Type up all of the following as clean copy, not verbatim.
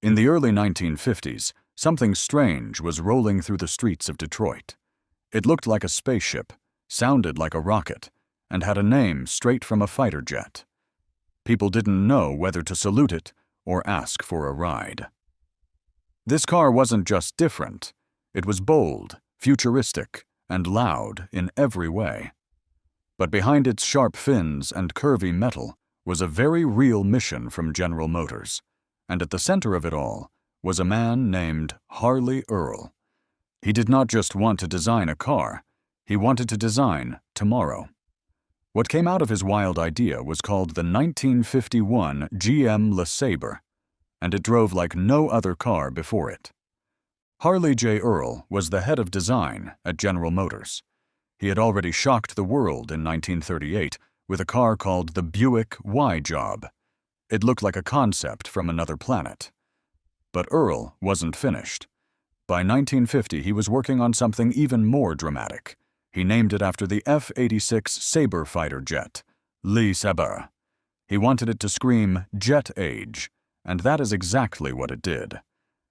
In the early 1950s, something strange was rolling through the streets of Detroit. It looked like a spaceship, sounded like a rocket, and had a name straight from a fighter jet. People didn't know whether to salute it or ask for a ride. This car wasn't just different, it was bold, futuristic, and loud in every way. But behind its sharp fins and curvy metal was a very real mission from General Motors, and at the center of it all was a man named Harley Earl. He did not just want to design a car, he wanted to design tomorrow. What came out of his wild idea was called the 1951 GM Le Sabre, and it drove like no other car before it. Harley J. Earl was the head of design at General Motors. He had already shocked the world in 1938 with a car called the Buick Y-Job. It looked like a concept from another planet. But Earl wasn't finished. By 1950, he was working on something even more dramatic. He named it after the F-86 Sabre fighter jet, Le Sabre. He wanted it to scream jet age, and that is exactly what it did.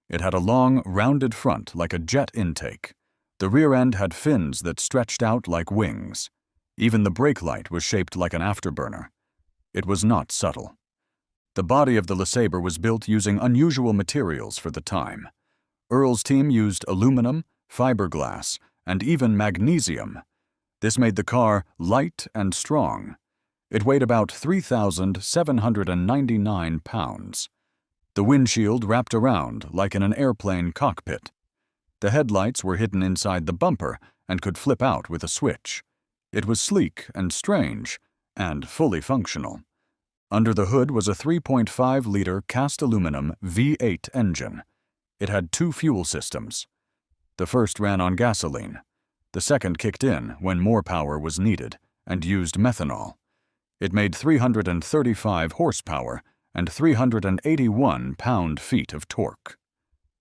It had a long, rounded front like a jet intake. The rear end had fins that stretched out like wings. Even the brake light was shaped like an afterburner. It was not subtle. The body of the Le Sabre was built using unusual materials for the time. Earl's team used aluminum, fiberglass, and even magnesium. This made the car light and strong. It weighed about 3,799 pounds. The windshield wrapped around like in an airplane cockpit. The headlights were hidden inside the bumper and could flip out with a switch. It was sleek and strange, and fully functional. Under the hood was a 3.5-liter cast aluminum V8 engine. It had two fuel systems. The first ran on gasoline. The second kicked in when more power was needed and used methanol. It made 335 horsepower and 381 pound-feet of torque.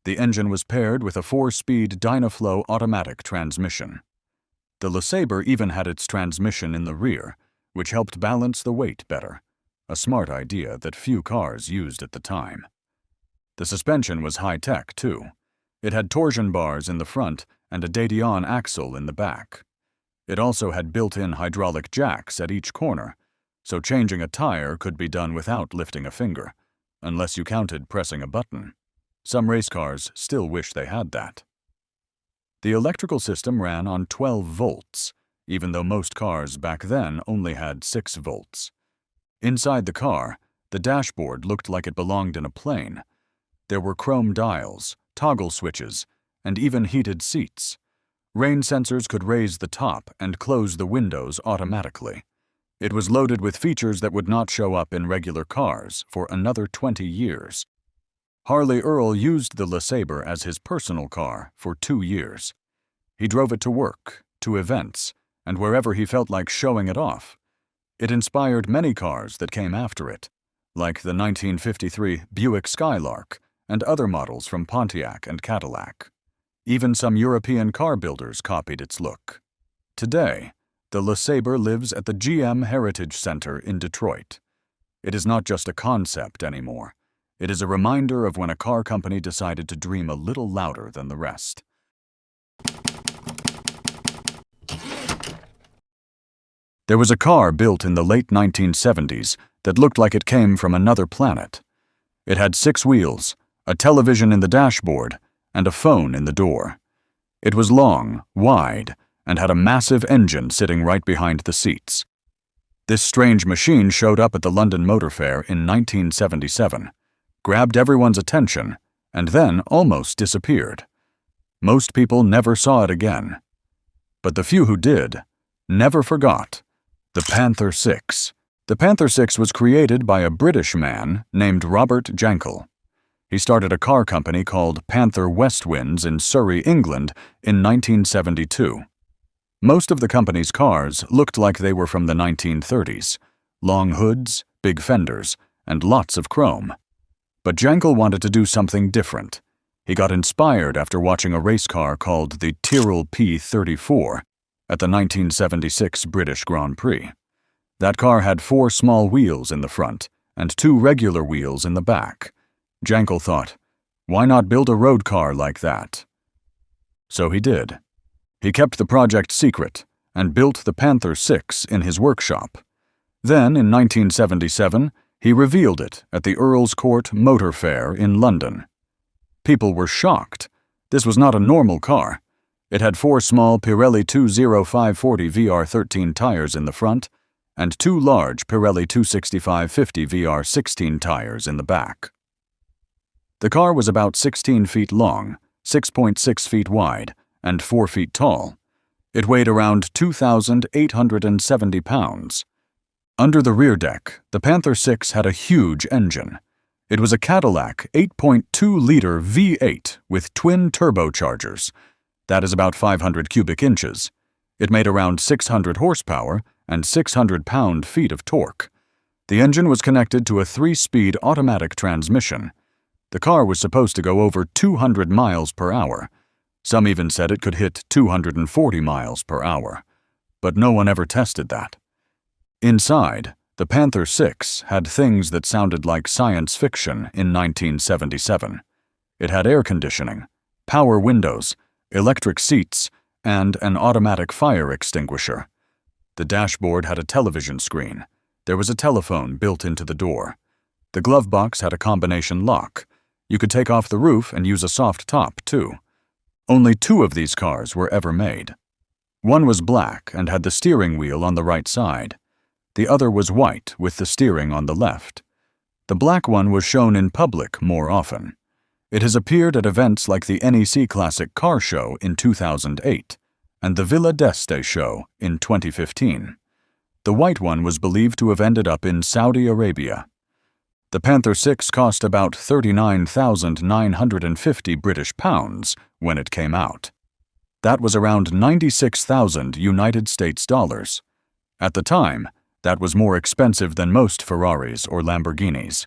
The engine was paired with a 4-speed Dynaflow automatic transmission. The Le Sabre even had its transmission in the rear, which helped balance the weight better, a smart idea that few cars used at the time. The suspension was high-tech, too. It had torsion bars in the front and a Dédion axle in the back. It also had built-in hydraulic jacks at each corner, so changing a tire could be done without lifting a finger, unless you counted pressing a button. Some race cars still wish they had that. The electrical system ran on 12 volts, even though most cars back then only had 6 volts. Inside the car, the dashboard looked like it belonged in a plane. There were chrome dials, toggle switches, and even heated seats. Rain sensors could raise the top and close the windows automatically. It was loaded with features that would not show up in regular cars for another 20 years. Harley Earl used the Le Sabre as his personal car for 2 years. He drove it to work, to events, and wherever he felt like showing it off. It inspired many cars that came after it, like the 1953 Buick Skylark and other models from Pontiac and Cadillac. Even some European car builders copied its look. Today, the Le Sabre lives at the GM Heritage Center in Detroit. It is not just a concept anymore. It is a reminder of when a car company decided to dream a little louder than the rest. There was a car built in the late 1970s that looked like it came from another planet. It had 6 wheels, a television in the dashboard, and a phone in the door. It was long, wide, and had a massive engine sitting right behind the seats. This strange machine showed up at the London Motor Fair in 1977, grabbed everyone's attention, and then almost disappeared. Most people never saw it again. But the few who did never forgot the Panther 6. The Panther 6 was created by a British man named Robert Jankel. He started a car company called Panther Westwinds in Surrey, England in 1972. Most of the company's cars looked like they were from the 1930s. Long hoods, big fenders, and lots of chrome. But Jankel wanted to do something different. He got inspired after watching a race car called the Tyrrell P34 at the 1976 British Grand Prix. That car had 4 small wheels in the front and 2 regular wheels in the back. Jankel thought, Why not build a road car like that? So he did. He kept the project secret and built the Panther 6 in his workshop. Then, in 1977, he revealed it at the Earl's Court Motor Fair in London. People were shocked. This was not a normal car. It had 4 small Pirelli 20540 VR13 tires in the front and 2 large Pirelli 26550 VR16 tires in the back. The car was about 16 feet long, 6.6 feet wide, and 4 feet tall. It weighed around 2,870 pounds. Under the rear deck, the Panther 6 had a huge engine. It was a Cadillac 8.2-liter V8 with twin turbochargers. That is about 500 cubic inches. It made around 600 horsepower and 600 pound-feet of torque. The engine was connected to a 3-speed automatic transmission. The car was supposed to go over 200 miles per hour. Some even said it could hit 240 miles per hour. But no one ever tested that. Inside, the Panther 6 had things that sounded like science fiction in 1977. It had air conditioning, power windows, electric seats, and an automatic fire extinguisher. The dashboard had a television screen. There was a telephone built into the door. The glove box had a combination lock. You could take off the roof and use a soft top, too. Only 2 of these cars were ever made. One was black and had the steering wheel on the right side. The other was white with the steering on the left. The black one was shown in public more often. It has appeared at events like the NEC Classic Car Show in 2008 and the Villa d'Este Show in 2015. The white one was believed to have ended up in Saudi Arabia. The Panther 6 cost about 39,950 British pounds when it came out. That was around 96,000 United States dollars. At the time, that was more expensive than most Ferraris or Lamborghinis.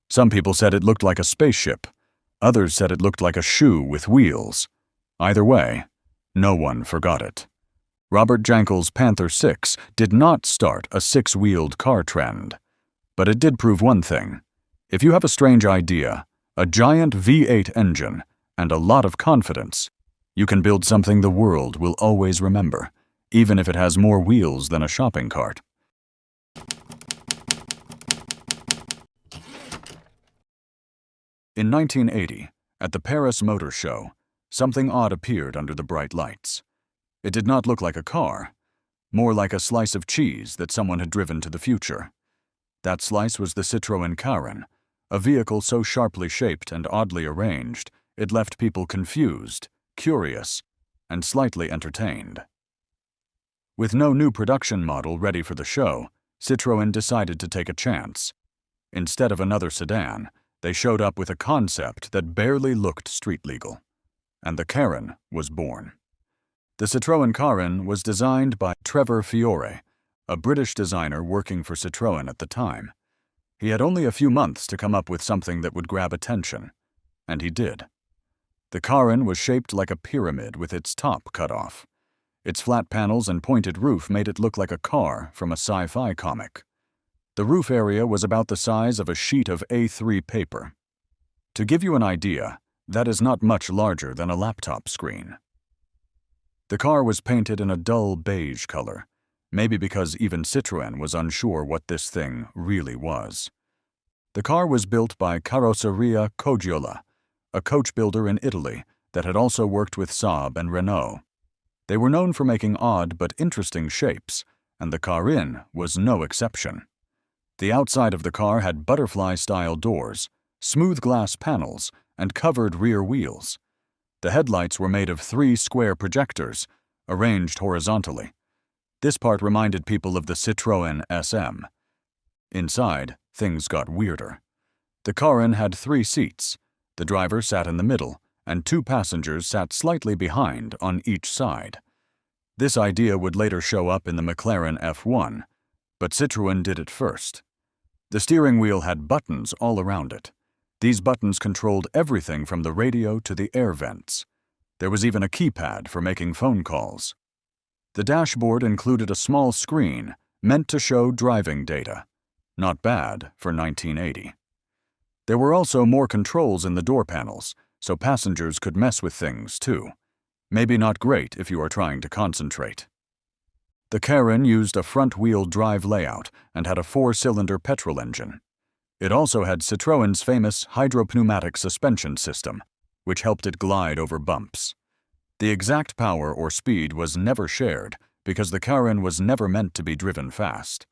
Some people said it looked like a spaceship. Others said it looked like a shoe with wheels. Either way, no one forgot it. Robert Jankel's Panther 6 did not start a 6-wheeled car trend. But it did prove one thing. If you have a strange idea, a giant V8 engine, and a lot of confidence, you can build something the world will always remember, even if it has more wheels than a shopping cart. In 1980, at the Paris Motor Show, something odd appeared under the bright lights. It did not look like a car, more like a slice of cheese that someone had driven to the future. That slice was the Citroen Karin, a vehicle so sharply shaped and oddly arranged, it left people confused, curious, and slightly entertained. With no new production model ready for the show, Citroën decided to take a chance. Instead of another sedan, they showed up with a concept that barely looked street legal. And the Karin was born. The Citroën Karin was designed by Trevor Fiore, a British designer working for Citroën at the time. He had only a few months to come up with something that would grab attention, and he did. The Karin was shaped like a pyramid with its top cut off. Its flat panels and pointed roof made it look like a car from a sci-fi comic. The roof area was about the size of a sheet of A3 paper. To give you an idea, that is not much larger than a laptop screen. The car was painted in a dull beige color, maybe because even Citroën was unsure what this thing really was. The car was built by Carrozzeria Coggiola, a coach builder in Italy that had also worked with Saab and Renault. They were known for making odd but interesting shapes, and the Karin was no exception. The outside of the car had butterfly-style doors, smooth glass panels, and covered rear wheels. The headlights were made of 3 square projectors, arranged horizontally. This part reminded people of the Citroën SM. Inside, things got weirder. The Karin had 3 seats. The driver sat in the middle, and 2 passengers sat slightly behind on each side. This idea would later show up in the McLaren F1, but Citroën did it first. The steering wheel had buttons all around it. These buttons controlled everything from the radio to the air vents. There was even a keypad for making phone calls. The dashboard included a small screen meant to show driving data. Not bad for 1980. There were also more controls in the door panels, so passengers could mess with things too. Maybe not great if you are trying to concentrate. The Karin used a front-wheel drive layout and had a 4-cylinder petrol engine. It also had Citroen's famous hydropneumatic suspension system, which helped it glide over bumps. The exact power or speed was never shared because the Karin was never meant to be driven fast,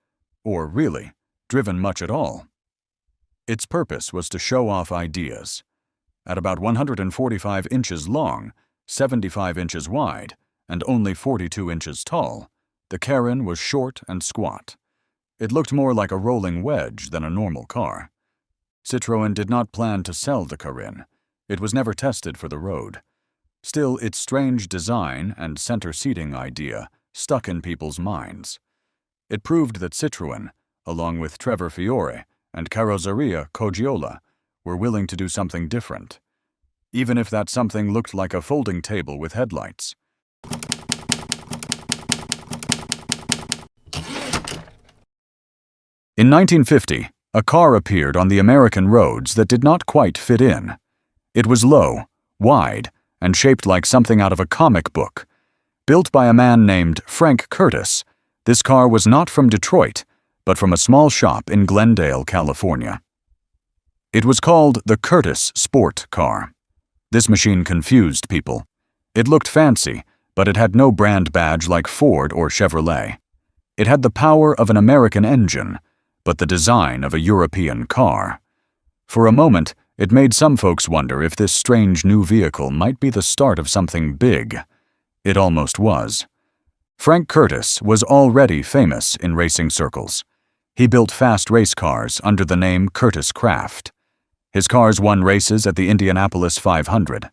or really, driven much at all. Its purpose was to show off ideas. At about 145 inches long, 75 inches wide, and only 42 inches tall, the Karin was short and squat. It looked more like a rolling wedge than a normal car. Citroën did not plan to sell the Karin. It was never tested for the road. Still, its strange design and center seating idea stuck in people's minds. It proved that Citroën, along with Trevor Fiore and Carrozzeria Coggiola, were willing to do something different, even if that something looked like a folding table with headlights. In 1950, a car appeared on the American roads that did not quite fit in. It was low, wide, and shaped like something out of a comic book. Built by a man named Frank Curtis, this car was not from Detroit, but from a small shop in Glendale, California. It was called the Curtis Sport Car. This machine confused people. It looked fancy, but it had no brand badge like Ford or Chevrolet. It had the power of an American engine, but the design of a European car. For a moment, it made some folks wonder if this strange new vehicle might be the start of something big. It almost was. Frank Curtis was already famous in racing circles. He built fast race cars under the name Curtis Craft. His cars won races at the Indianapolis 500.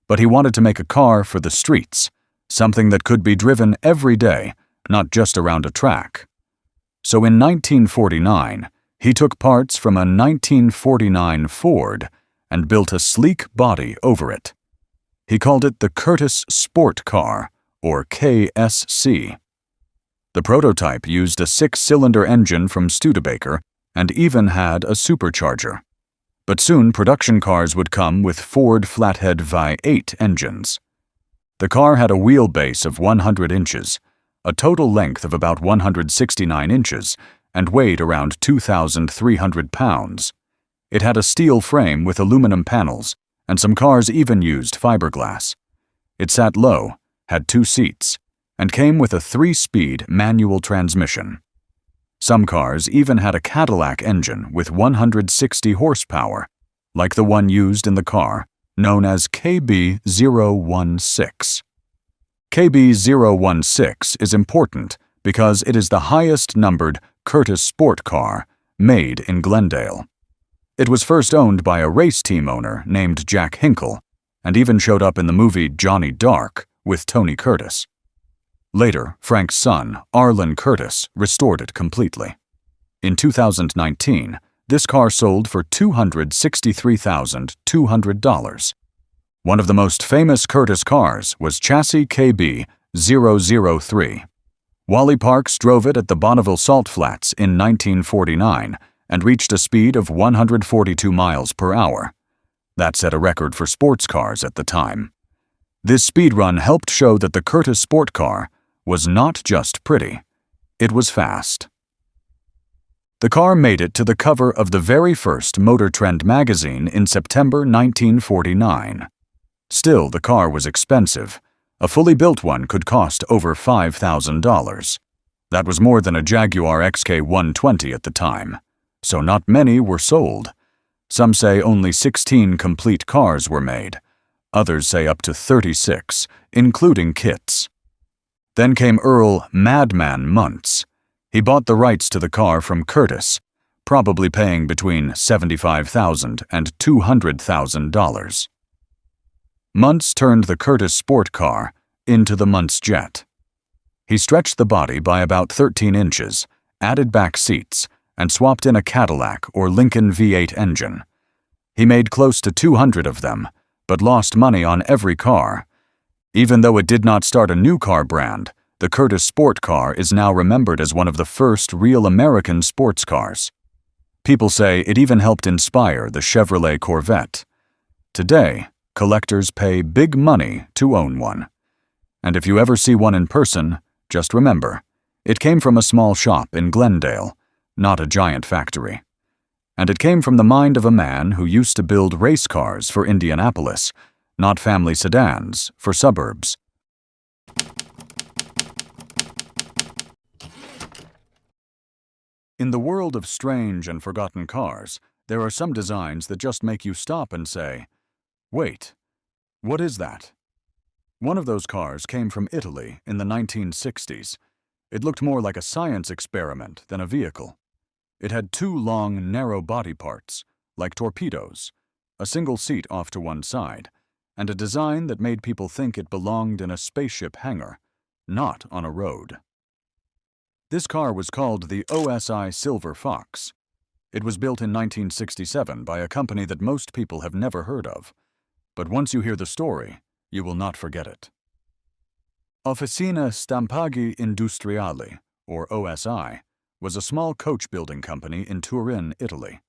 But he wanted to make a car for the streets, something that could be driven every day, not just around a track. So in 1949, he took parts from a 1949 Ford and built a sleek body over it. He called it the Curtis Sport Car, or KSC. The prototype used a 6-cylinder engine from Studebaker and even had a supercharger. But soon production cars would come with Ford flathead V8 engines. The car had a wheelbase of 100 inches, a total length of about 169 inches, and weighed around 2,300 pounds. It had a steel frame with aluminum panels, and some cars even used fiberglass. It sat low, had 2 seats, and came with a 3-speed manual transmission. Some cars even had a Cadillac engine with 160 horsepower, like the one used in the car, known as KB016. KB016 is important because it is the highest-numbered Curtis Sport Car made in Glendale. It was first owned by a race team owner named Jack Hinkle, and even showed up in the movie Johnny Dark with Tony Curtis. Later, Frank's son, Arlen Curtis, restored it completely. In 2019, this car sold for $263,200. One of the most famous Curtis cars was chassis KB003. Wally Parks drove it at the Bonneville Salt Flats in 1949 and reached a speed of 142 miles per hour. That set a record for sports cars at the time. This speed run helped show that the Curtis Sport Car was not just pretty, it was fast. The car made it to the cover of the very first Motor Trend magazine in September 1949. Still, the car was expensive. A fully built one could cost over $5,000. That was more than a Jaguar XK120 at the time, so not many were sold. Some say only 16 complete cars were made. Others say up to 36, including kits. Then came Earl "Madman" Muntz. He bought the rights to the car from Curtis, probably paying between $75,000 and $200,000. Muntz turned the Curtis Sport Car into the Muntz Jet. He stretched the body by about 13 inches, added back seats, and swapped in a Cadillac or Lincoln V8 engine. He made close to 200 of them, but lost money on every car. Even though it did not start a new car brand, the Curtis Sport Car is now remembered as one of the first real American sports cars. People say it even helped inspire the Chevrolet Corvette. Today, Collectors pay big money to own one. And if you ever see one in person, just remember, it came from a small shop in Glendale, not a giant factory. And it came from the mind of a man who used to build race cars for Indianapolis, not family sedans for suburbs. In the world of strange and forgotten cars, there are some designs that just make you stop and say, "Wait, what is that?" One of those cars came from Italy in the 1960s. It looked more like a science experiment than a vehicle. It had two long, narrow body parts, like torpedoes, a single seat off to one side, and a design that made people think it belonged in a spaceship hangar, not on a road. This car was called the OSI Silver Fox. It was built in 1967 by a company that most people have never heard of. But once you hear the story, you will not forget it. Officina Stampaggi Industriali, or OSI, was a small coach-building company in Turin, Italy.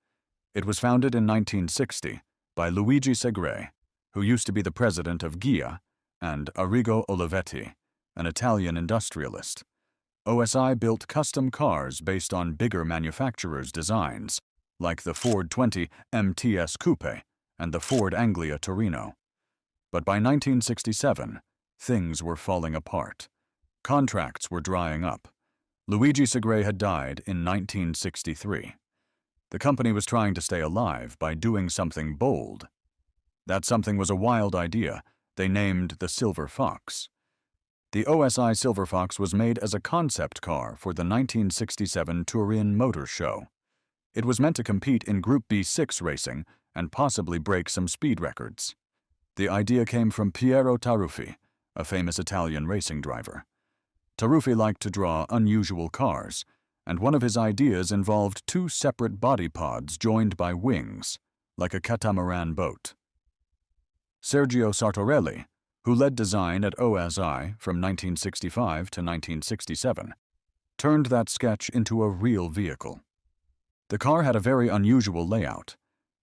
It was founded in 1960 by Luigi Segre, who used to be the president of Ghia, and Arrigo Olivetti, an Italian industrialist. OSI built custom cars based on bigger manufacturers' designs, like the Ford 20 MTS Coupe and the Ford Anglia Torino. But by 1967, things were falling apart. Contracts were drying up. Luigi Segre had died in 1963. The company was trying to stay alive by doing something bold. That something was a wild idea they named the Silver Fox. The OSI Silver Fox was made as a concept car for the 1967 Turin Motor Show. It was meant to compete in Group B6 racing and possibly break some speed records. The idea came from Piero Taruffi, a famous Italian racing driver. Taruffi liked to draw unusual cars, and one of his ideas involved two separate body pods joined by wings, like a catamaran boat. Sergio Sartorelli, who led design at OSI from 1965 to 1967, turned that sketch into a real vehicle. The car had a very unusual layout.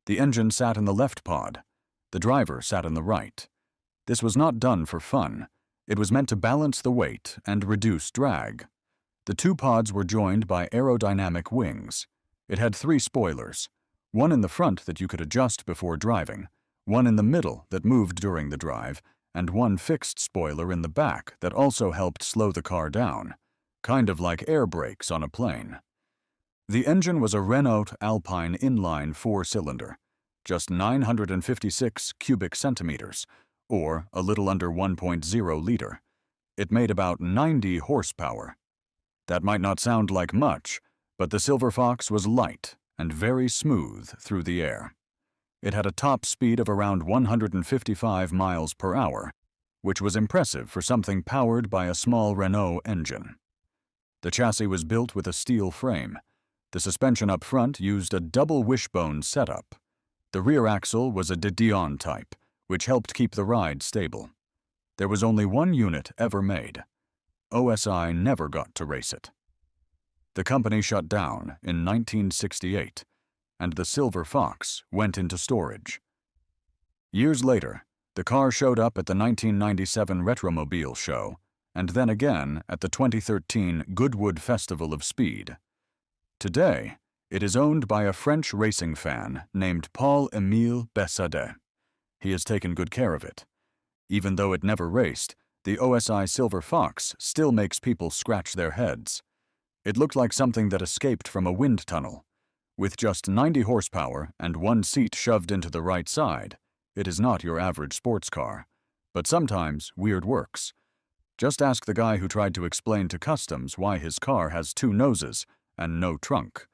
The engine sat in the left pod. The driver sat in the right. This was not done for fun. It was meant to balance the weight and reduce drag. The two pods were joined by aerodynamic wings. It had 3 spoilers, one in the front that you could adjust before driving, one in the middle that moved during the drive, and one fixed spoiler in the back that also helped slow the car down, kind of like air brakes on a plane. The engine was a Renault Alpine inline 4-cylinder, just 956 cubic centimeters, or a little under 1.0 liter. It made about 90 horsepower. That might not sound like much, but the Silver Fox was light and very smooth through the air. It had a top speed of around 155 miles per hour, which was impressive for something powered by a small Renault engine. The chassis was built with a steel frame. The suspension up front used a double wishbone setup. The rear axle was a de Dion type, which helped keep the ride stable. There was only one unit ever made. OSI never got to race it. The company shut down in 1968, and the Silver Fox went into storage. Years later, the car showed up at the 1997 Retromobile Show, and then again at the 2013 Goodwood Festival of Speed. Today, it is owned by a French racing fan named Paul-Émile Bessade. He has taken good care of it. Even though it never raced, the OSI Silver Fox still makes people scratch their heads. It looked like something that escaped from a wind tunnel. With just 90 horsepower and one seat shoved into the right side, it is not your average sports car. But sometimes weird works. Just ask the guy who tried to explain to customs why his car has 2 noses and no trunk.